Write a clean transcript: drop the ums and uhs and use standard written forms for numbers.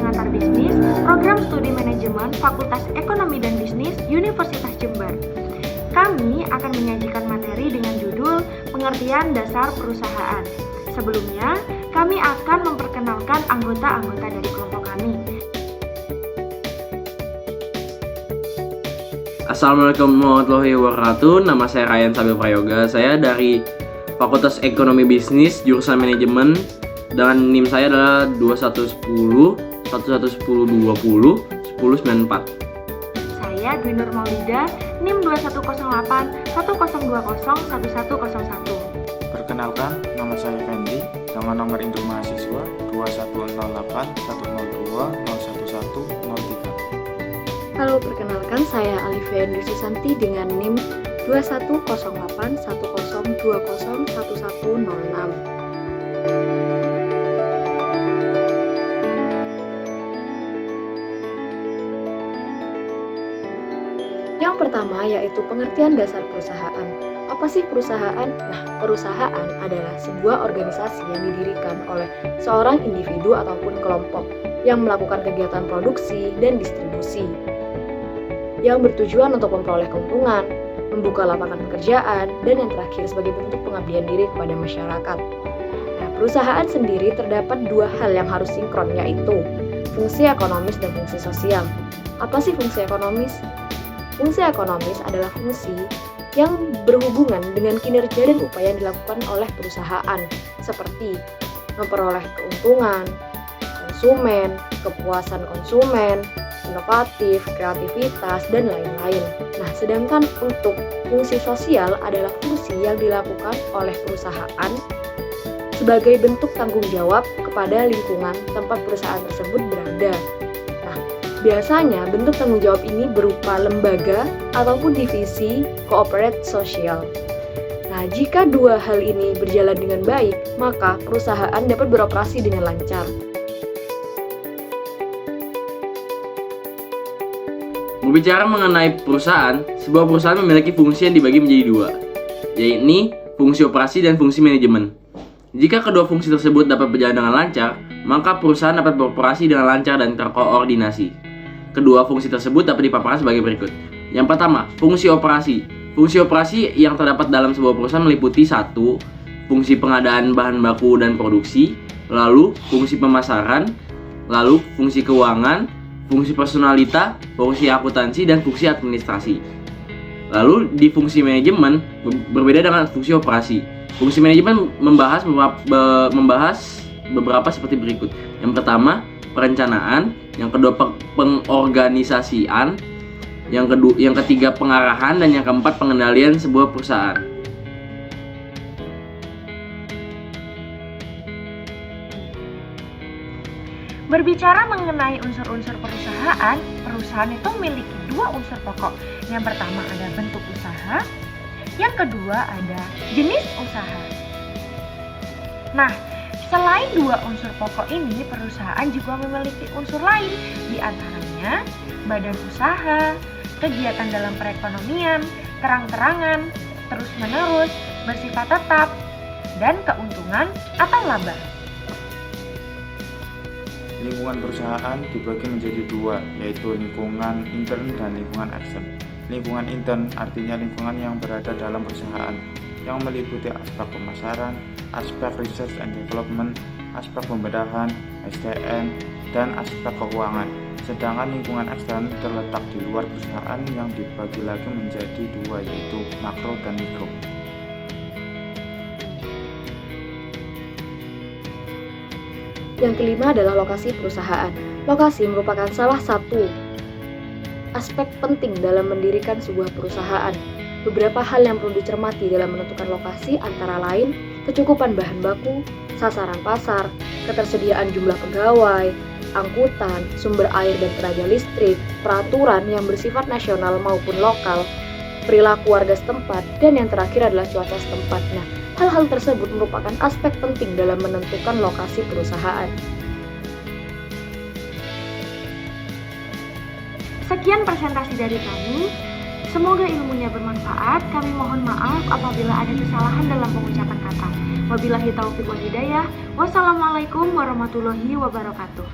Pengantar Bisnis, Program Studi Manajemen Fakultas Ekonomi dan Bisnis Universitas Jember. Kami akan menyajikan materi dengan judul Pengertian Dasar Perusahaan. Sebelumnya, kami akan memperkenalkan anggota-anggota dari kelompok kami. Assalamualaikum warahmatullahi wabarakatuh. Nama saya Ryan Sabil Prayoga. Saya dari Fakultas Ekonomi Bisnis jurusan Manajemen dan NIM saya adalah 2110 1110 20 1094. Saya Dwi Nur Maulida, NIM 2108 1020 1101. Perkenalkan, nama saya Fendi dengan nomor induk mahasiswa 2108 102 011 03. Halo, perkenalkan saya Alifia Indri Susanti dengan NIM 2108 1020 1106. Yang pertama yaitu pengertian dasar perusahaan. Apa sih perusahaan? Nah, perusahaan adalah sebuah organisasi yang didirikan oleh seorang individu ataupun kelompok yang melakukan kegiatan produksi dan distribusi, yang bertujuan untuk memperoleh keuntungan, membuka lapangan pekerjaan, dan yang terakhir sebagai bentuk pengabdian diri kepada masyarakat. Nah, perusahaan sendiri terdapat dua hal yang harus sinkron, yaitu fungsi ekonomis dan fungsi sosial. Apa sih fungsi ekonomis? Fungsi ekonomis adalah fungsi yang berhubungan dengan kinerja dan upaya yang dilakukan oleh perusahaan, seperti memperoleh keuntungan, konsumen, kepuasan konsumen, inovatif, kreativitas, dan lain-lain. Nah, sedangkan untuk fungsi sosial adalah fungsi yang dilakukan oleh perusahaan sebagai bentuk tanggung jawab kepada lingkungan tempat perusahaan tersebut berada. Nah, biasanya bentuk tanggung jawab ini berupa lembaga ataupun divisi corporate sosial. Nah, jika dua hal ini berjalan dengan baik, maka perusahaan dapat beroperasi dengan lancar. Berbicara mengenai perusahaan, sebuah perusahaan memiliki fungsi yang dibagi menjadi dua, yaitu fungsi operasi dan fungsi manajemen. Jika kedua fungsi tersebut dapat berjalan dengan lancar, maka perusahaan dapat beroperasi dengan lancar dan terkoordinasi. Kedua fungsi tersebut dapat dipaparkan sebagai berikut. Yang pertama, fungsi operasi. Fungsi operasi yang terdapat dalam sebuah perusahaan meliputi 1. Fungsi pengadaan bahan baku dan produksi, lalu fungsi pemasaran, lalu fungsi keuangan, fungsi personalita, fungsi akuntansi, dan fungsi administrasi. Lalu di fungsi manajemen berbeda dengan fungsi operasi. Fungsi manajemen membahas beberapa seperti berikut. Yang pertama, perencanaan. Yang kedua, pengorganisasian. Yang ketiga, pengarahan. Dan yang keempat, pengendalian sebuah perusahaan. Berbicara mengenai unsur-unsur perusahaan, perusahaan itu memiliki dua unsur pokok. Yang pertama ada bentuk usaha, yang kedua ada jenis usaha. Nah, selain dua unsur pokok ini, perusahaan juga memiliki unsur lain, di antaranya badan usaha, kegiatan dalam perekonomian, terang-terangan, terus-menerus, bersifat tetap, dan keuntungan atau laba. Lingkungan perusahaan dibagi menjadi dua, yaitu lingkungan intern dan lingkungan ekstern. Lingkungan intern artinya lingkungan yang berada dalam perusahaan, yang meliputi aspek pemasaran, aspek research and development, aspek pembedahan, SDM, dan aspek keuangan. Sedangkan lingkungan ekstern terletak di luar perusahaan yang dibagi lagi menjadi dua, yaitu makro dan mikro. Yang kelima adalah lokasi perusahaan. Lokasi merupakan salah satu aspek penting dalam mendirikan sebuah perusahaan. Beberapa hal yang perlu dicermati dalam menentukan lokasi antara lain kecukupan bahan baku, sasaran pasar, ketersediaan jumlah pegawai, angkutan, sumber air dan tenaga listrik, peraturan yang bersifat nasional maupun lokal, perilaku warga setempat, dan yang terakhir adalah cuaca setempat. Nah, hal-hal tersebut merupakan aspek penting dalam menentukan lokasi perusahaan. Sekian presentasi dari kami. Semoga ilmunya bermanfaat. Kami mohon maaf apabila ada kesalahan dalam pengucapan kata. Wabillahi taufiq wal hidayah. Wassalamualaikum warahmatullahi wabarakatuh.